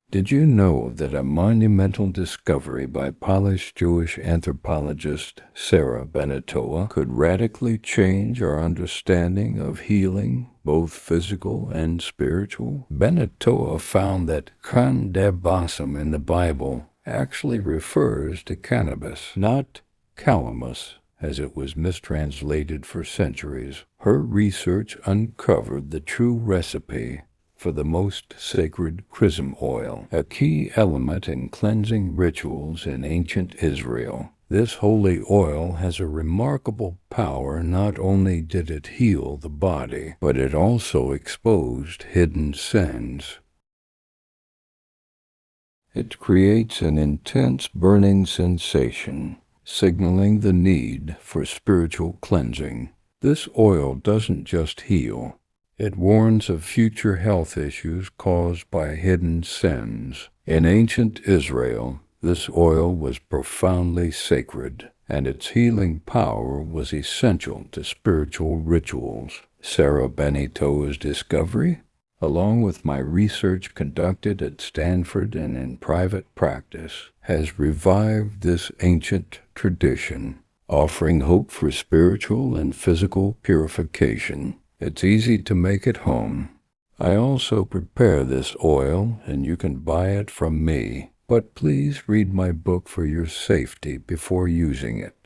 Did you know that a monumental discovery by Polish Jewish anthropologist Sara Benet could radically change our understanding of healing, both physical and spiritual? Benet found that kaneh-bosm in the Bible actually refers to cannabis, not calamus, as it was mistranslated for centuries. Her research uncovered the true recipe for the most sacred Chrism oil, a key element in cleansing rituals in ancient Israel. This holy oil has a remarkable power. Not only did it heal the body, but it also exposed hidden sins. It creates an intense burning sensation, signaling the need for spiritual cleansing. This oil doesn't just heal. It warns of future health issues caused by hidden sins. In ancient Israel, this oil was profoundly sacred, and its healing power was essential to spiritual rituals. Sara Benet's discovery, along with my research conducted at Stanford and in private practice, has revived this ancient tradition, offering hope for spiritual and physical purification. It's easy to make at home. I also prepare this oil, and you can buy it from me. But please read my book for your safety before using it.